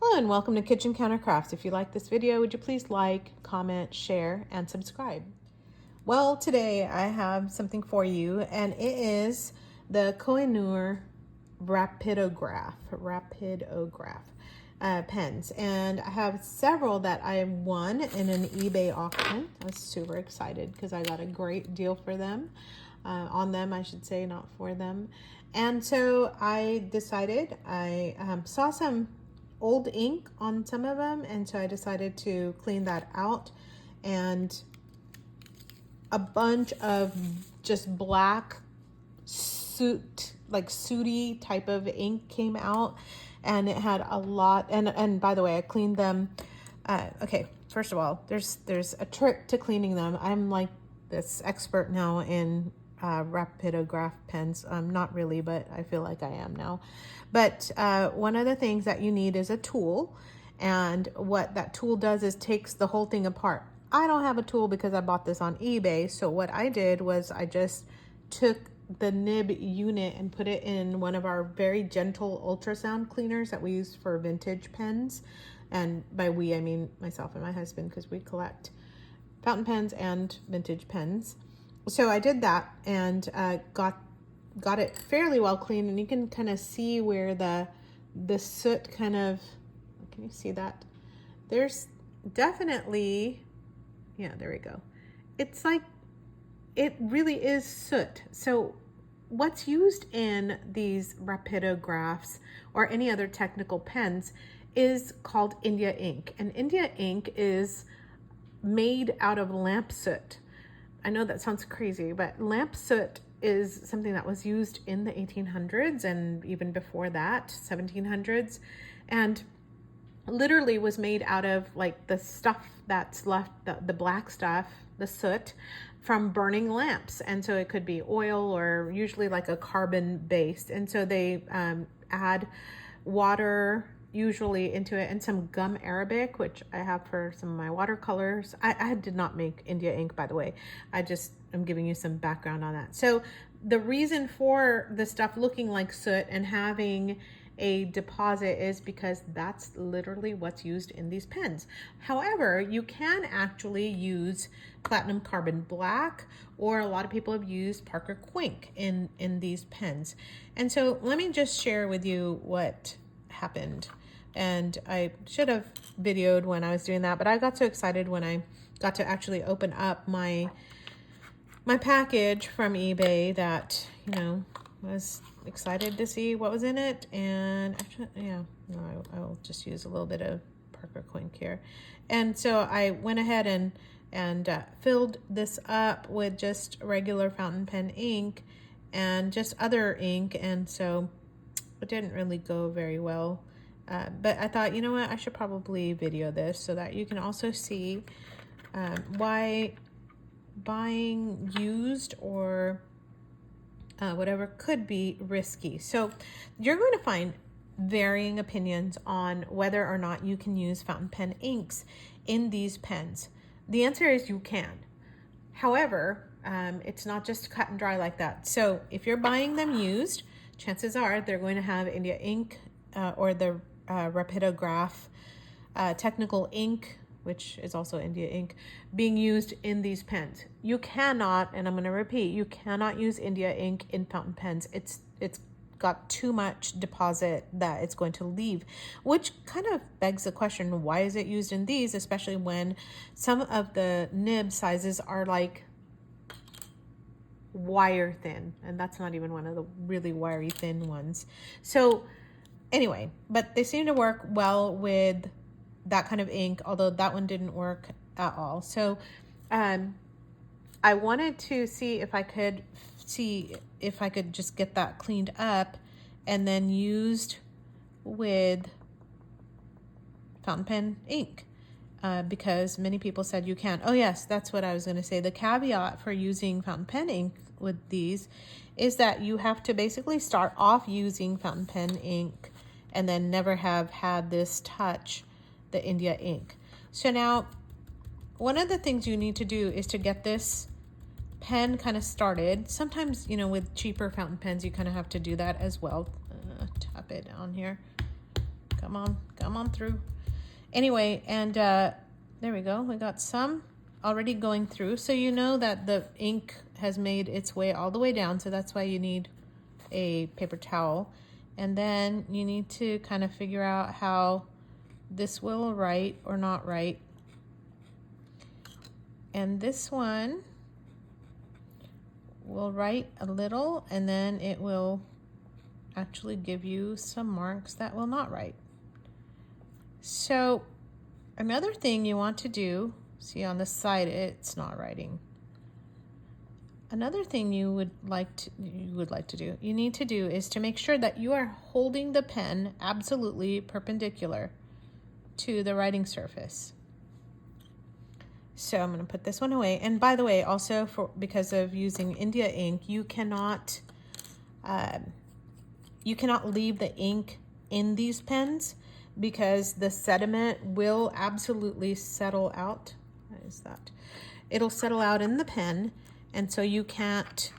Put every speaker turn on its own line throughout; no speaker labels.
Hello and welcome to Kitchen Counter Crafts. If you like this video, would you please like, comment, share, and subscribe? Well, today I have something for you, and it is the Kohinoor Rapidograph pens. And I have several that I won in an eBay auction. I was super excited because I got a great deal for them. On them, I should say, not for them. And so I decided, I saw some old ink on some of them, and so I decided to clean that out, and a bunch of just black sooty type of ink came out, and it had a lot, and by the way, I cleaned them. Okay, first of all, there's a trick to cleaning them. I'm like this expert now in Rapidograph pens. Not really, but I feel like I am now. But one of the things that you need is a tool, and what that tool does is takes the whole thing apart. I don't have a tool because I bought this on eBay, so what I did was I just took the nib unit and put it in one of our very gentle ultrasound cleaners that we use for vintage pens. And by we, I mean myself and my husband, because we collect fountain pens and vintage pens. So I did that and got it fairly well clean, and you can kind of see where the soot kind of, can you see that? There's definitely, yeah, there we go. It's like, it really is soot. So what's used in these rapidographs or any other technical pens is called India ink, and India ink is made out of lamp soot. I know that sounds crazy, but lamp soot is something that was used in the 1800s and even before that, 1700s, and literally was made out of like the stuff that's left, the black stuff, the soot, from burning lamps. And so it could be oil or usually like a carbon based. And so they add water usually into it, and some gum arabic, which I have for some of my watercolors. I did not make India ink, by the way. I'm giving you some background on that. So the reason for the stuff looking like soot and having a deposit is because that's literally what's used in these pens. However, you can actually use platinum carbon black, or a lot of people have used Parker Quink in these pens. And so let me just share with you what happened. And I should have videoed when I was doing that, but I got so excited when I got to actually open up my package from eBay that, you know, was excited to see what was in it. And actually, yeah, no, I'll just use a little bit of Parker Quink here. And so I went ahead and filled this up with just regular fountain pen ink and just other ink, and so it didn't really go very well. But I thought, you know what, I should probably video this so that you can also see why buying used or whatever could be risky. So you're going to find varying opinions on whether or not you can use fountain pen inks in these pens. The answer is you can. However, it's not just cut and dry like that. So if you're buying them used, chances are they're going to have India ink or the Rapidograph technical ink, which is also India ink, being used in these pens. You cannot, and I'm going to repeat, you cannot use India ink in fountain pens. It's got too much deposit that it's going to leave, which kind of begs the question, why is it used in these, especially when some of the nib sizes are like wire thin, and that's not even one of the really wiry thin ones. So anyway, but they seem to work well with that kind of ink, although that one didn't work at all. So I wanted to see if I could just get that cleaned up and then used with fountain pen ink, because many people said you can. Oh yes, that's what I was going to say. The caveat for using fountain pen ink with these is that you have to basically start off using fountain pen ink and then never have had this touch the India ink. So now, one of the things you need to do is to get this pen kind of started. Sometimes, you know, with cheaper fountain pens, you kind of have to do that as well. Tap it on here. Come on through. Anyway, and there we go. We got some already going through. So you know that the ink has made its way all the way down. So that's why you need a paper towel. And then you need to kind of figure out how this will write or not write. And this one will write a little, and then it will actually give you some marks that will not write. So another thing you want to do, see on the side it's not writing. Another thing you would like to need to do is to make sure that you are holding the pen absolutely perpendicular to the writing surface. So I'm going to put this one away. And by the way, also because of using India ink, you cannot leave the ink in these pens because the sediment will absolutely settle out. What is that? It'll settle out in the pen, and so you can't.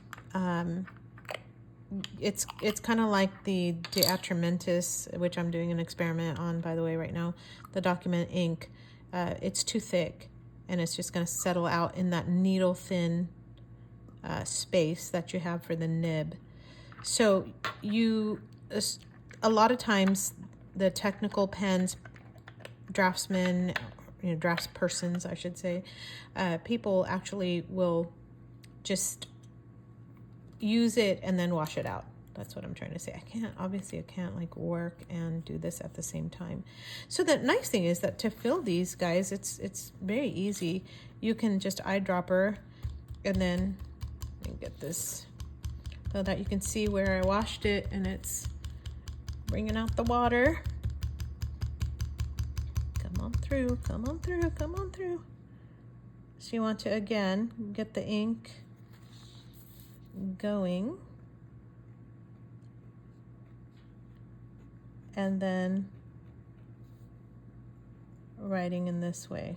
It's kind of like the De Atramentis, which I'm doing an experiment on, by the way, right now. The document ink, it's too thick, and it's just going to settle out in that needle thin space that you have for the nib. So a lot of times the technical pens, draftsmen, draftspersons, I should say, people actually will just use it and then wash it out. That's what I'm trying to say. I can't like work and do this at the same time. So the nice thing is that to fill these guys, it's very easy. You can just eyedropper, and then get this so that you can see where I washed it, and it's bringing out the water. Come on through, come on through, come on through. So you want to, again, get the ink going. And then writing in this way.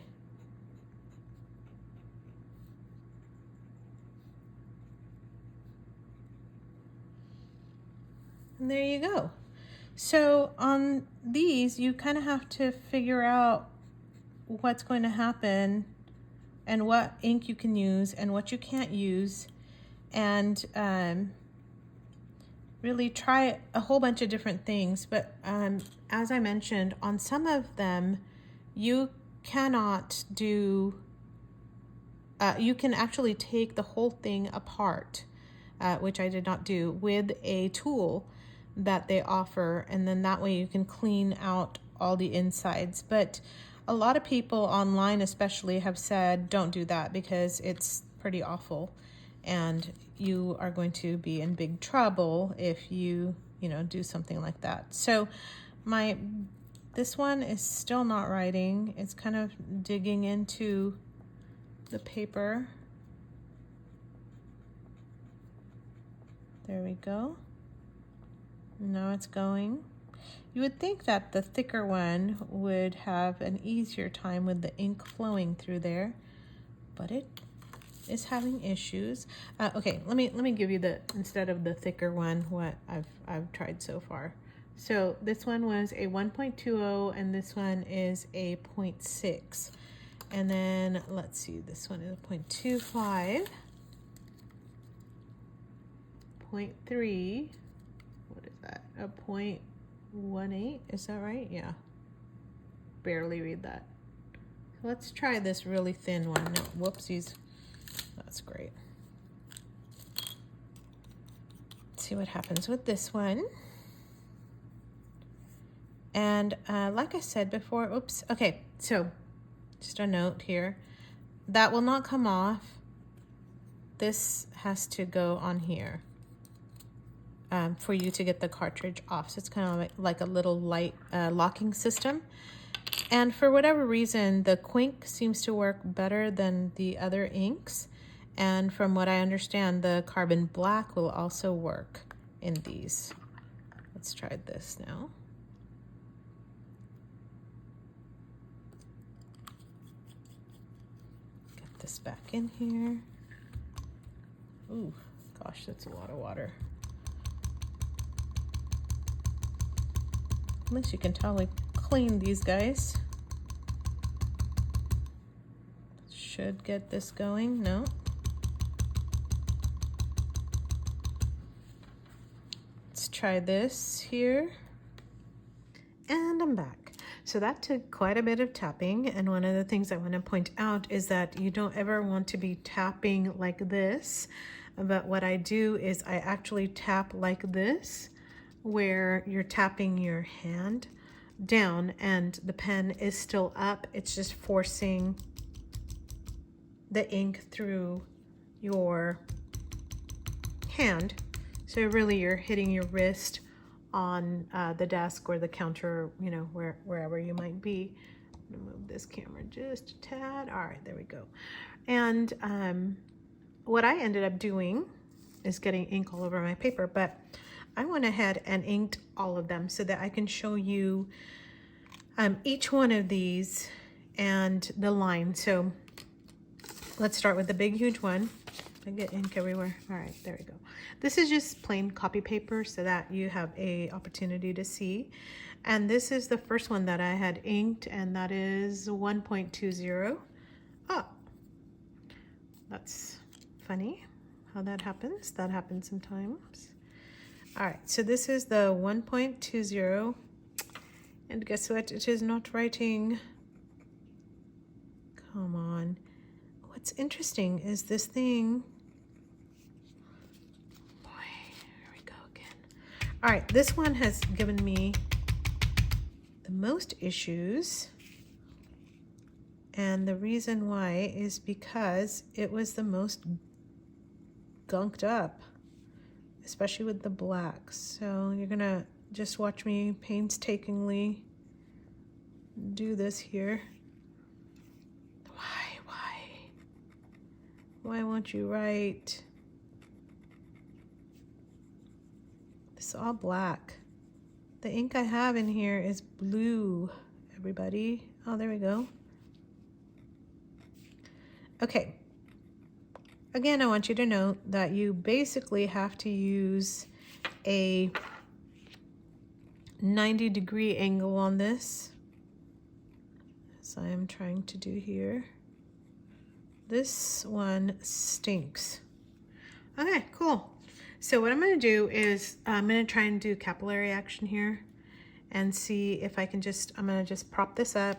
And there you go. So on these, you kind of have to figure out what's going to happen and what ink you can use and what you can't use, and really try a whole bunch of different things. But as I mentioned, on some of them, you cannot do, you can actually take the whole thing apart, which I did not do, with a tool that they offer, and then that way you can clean out all the insides. But a lot of people online especially have said don't do that because it's pretty awful, and you are going to be in big trouble if you do something like that. So this one is still not writing. It's kind of digging into the paper. There we go. Now it's going. You would think that the thicker one would have an easier time with the ink flowing through there, but it is having issues. Okay, let me give you instead of the thicker one, what I've tried so far. So this one was a 1.20 and this one is a 0.6. And then let's see, this one is a 0.25, 0.3. What is that? A 0.18, is that right? Yeah. Barely read that. So let's try this really thin one. No, whoopsies. That's great. Let's see what happens with this one. And like I said before, oops. Okay, so just a note here. That will not come off. This has to go on here. For you to get the cartridge off. So it's kind of like a little light locking system. And for whatever reason, the Quink seems to work better than the other inks. And from what I understand, the carbon black will also work in these. Let's try this now. Get this back in here. Ooh, gosh, that's a lot of water. At least you can totally clean these guys. Should get this going. No. Let's try this here. And I'm back. So that took quite a bit of tapping, and one of the things I want to point out is that you don't ever want to be tapping like this, but what I do is I actually tap like this, where you're tapping your hand down and the pen is still up. It's just forcing the ink through your hand. So really you're hitting your wrist on the desk or the counter, you know, wherever you might be. I'm gonna move this camera just a tad. All right, there we go. And what I ended up doing is getting ink all over my paper, but I went ahead and inked all of them so that I can show you each one of these and the line. So let's start with the big, huge one. I get ink everywhere. All right, there we go. This is just plain copy paper so that you have a opportunity to see. And this is the first one that I had inked, and that is 1.20. Oh, that's funny how that happens. That happens sometimes. All right, so this is the 1.20. And guess what? It is not writing. Come on. What's interesting is this thing. All right, this one has given me the most issues, and the reason why is because it was the most gunked up, especially with the black. So you're gonna just watch me painstakingly do this here. Why won't you write? It's all black. The ink I have in here is blue, everybody. Oh, there we go. Okay. Again, I want you to know that you basically have to use a 90-degree angle on this, as I am trying to do here. This one stinks. Okay, cool. So what I'm going to do is I'm going to try and do capillary action here and see if I can just, I'm going to just prop this up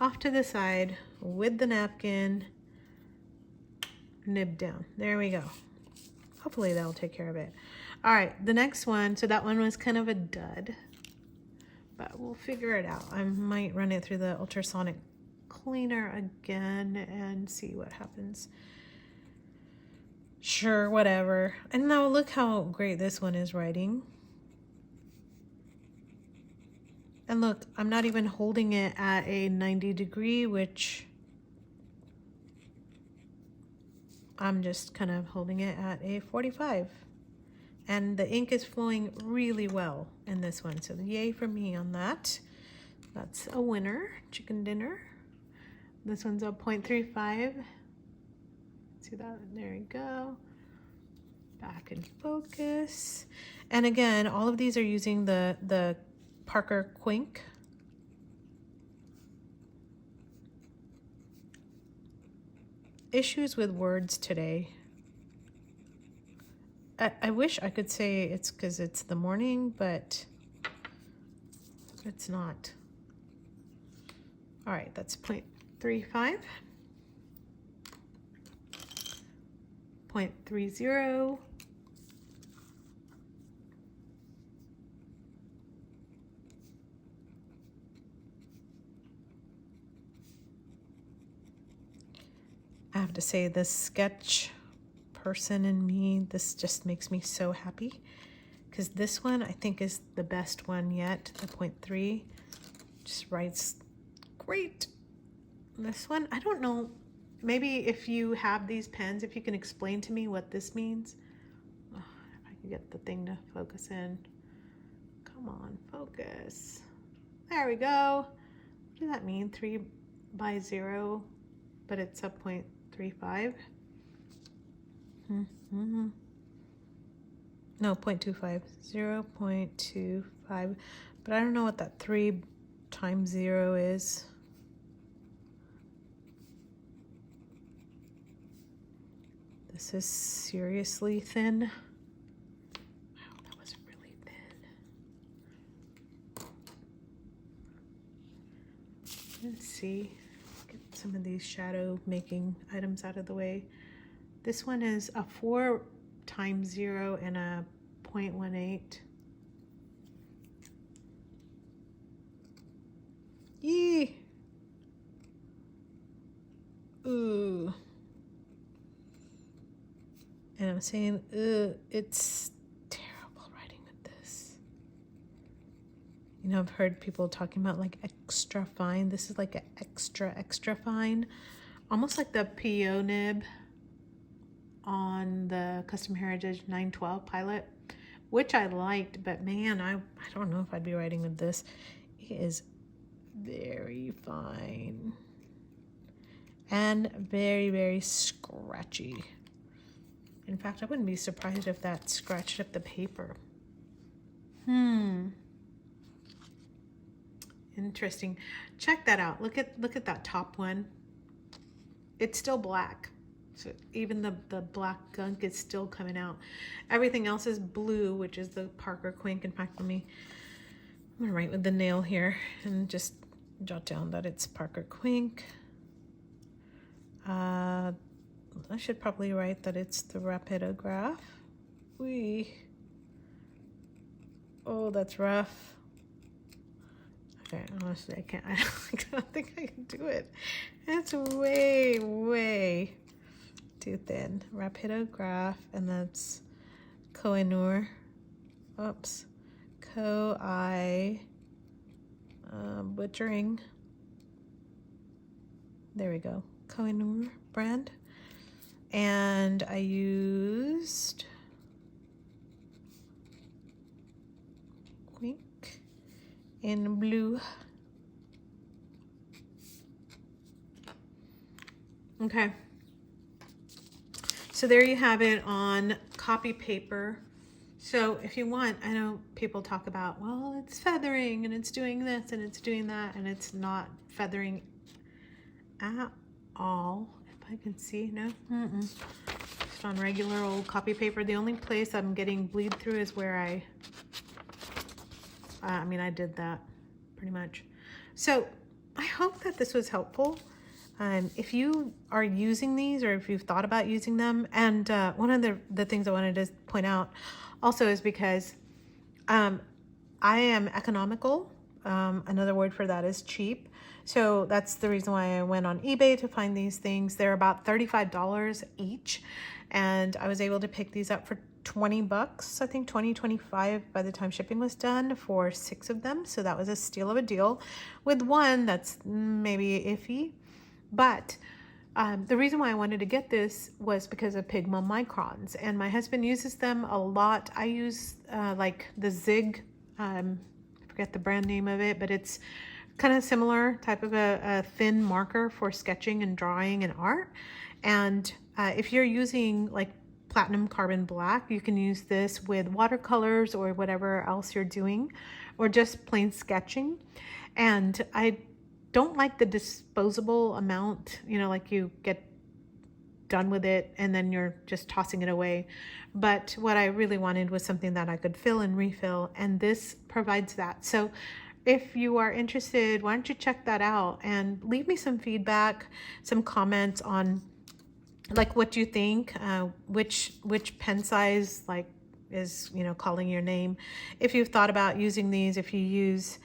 off to the side with the napkin, nib down. There we go. Hopefully that'll take care of it. All right, the next one, so that one was kind of a dud, but we'll figure it out. I might run it through the ultrasonic cleaner again and see what happens. Sure, whatever. And now look how great this one is writing. And look, I'm not even holding it at a 90-degree, which I'm just kind of holding it at a 45. And the ink is flowing really well in this one. So yay for me on that. That's a winner, chicken dinner. This one's a 0.35. See that? There we go. Back in focus. And again, all of these are using the Parker Quink. Issues with words today. I wish I could say it's because it's the morning, but it's not. All right, that's 0.35. 0.30. I have to say, this sketch person in me, this just makes me so happy, because this one I think is the best one yet. The 0.3 just writes great. This one, I don't know, maybe if you have these pens, if you can explain to me what this means. Oh, if I can get the thing to focus in. Come on, focus. There we go. What does that mean? 3 by 0, but it's a 0.35. No, 0.25. 0.25 but I don't know what that 3 times 0 is. This is seriously thin. Wow, that was really thin. Let's see. Get some of these shadow making items out of the way. This one is a 4 times 0 and a 0.18. Yee! Ooh. And I'm saying, it's terrible writing with this. You know, I've heard people talking about like extra fine. This is like an extra fine. Almost like the PO nib on the Custom Heritage 912 Pilot, which I liked, but man, I don't know if I'd be writing with this. It is very fine and very, very scratchy. In fact, I wouldn't be surprised if that scratched up the paper. Interesting. Check that out. Look at that top one. It's still black. So even the black gunk is still coming out. Everything else is blue, which is the Parker Quink. In fact, I'm gonna write with the nail here and just jot down that it's Parker Quink. I should probably write that it's the Rapidograph. Oh, that's rough. Okay, honestly, I can't. I don't think I can do it. It's way, way too thin. Rapidograph, and that's Kohinoor. Oops. Butchering. There we go. Kohinoor brand. And I used Quink in blue. Okay. So there you have it on copy paper. So if you want, I know people talk about, well, it's feathering and it's doing this and it's doing that, and it's not feathering at all. If I can see, no, just on regular old copy paper. The only place I'm getting bleed through is where I did that pretty much. So I hope that this was helpful. If you are using these, or if you've thought about using them, and one of the things I wanted to point out also is because I am economical. Another word for that is cheap. So that's the reason why I went on eBay to find these things. They're about $35 each, and I was able to pick these up for 20 bucks, I think 20, 25 by the time shipping was done for 6 of them. So that was a steal of a deal, with one that's maybe iffy. But the reason why I wanted to get this was because of Pigma microns, and my husband uses them a lot. I use like the Zig, I forget the brand name of it, but it's kind of similar type of a thin marker for sketching and drawing and art. And if you're using like platinum carbon black, you can use this with watercolors or whatever else you're doing, or just plain sketching. And I don't like the disposable amount, you know, like you get done with it and then you're just tossing it away. But what I really wanted was something that I could fill and refill, and this provides that. So if you are interested, why don't you check that out and leave me some feedback, some comments on like what you think, which pen size like is, you know, calling your name. If you've thought about using these, if you use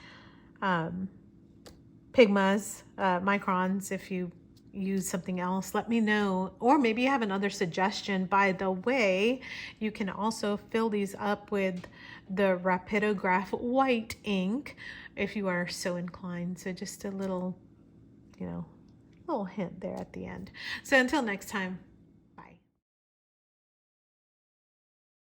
Pigmas, microns, if you use something else, let me know. Or maybe you have another suggestion. By the way, you can also fill these up with the Rapidograph white ink if you are so inclined. So just a little, you know, little hint there at the end. So until next time.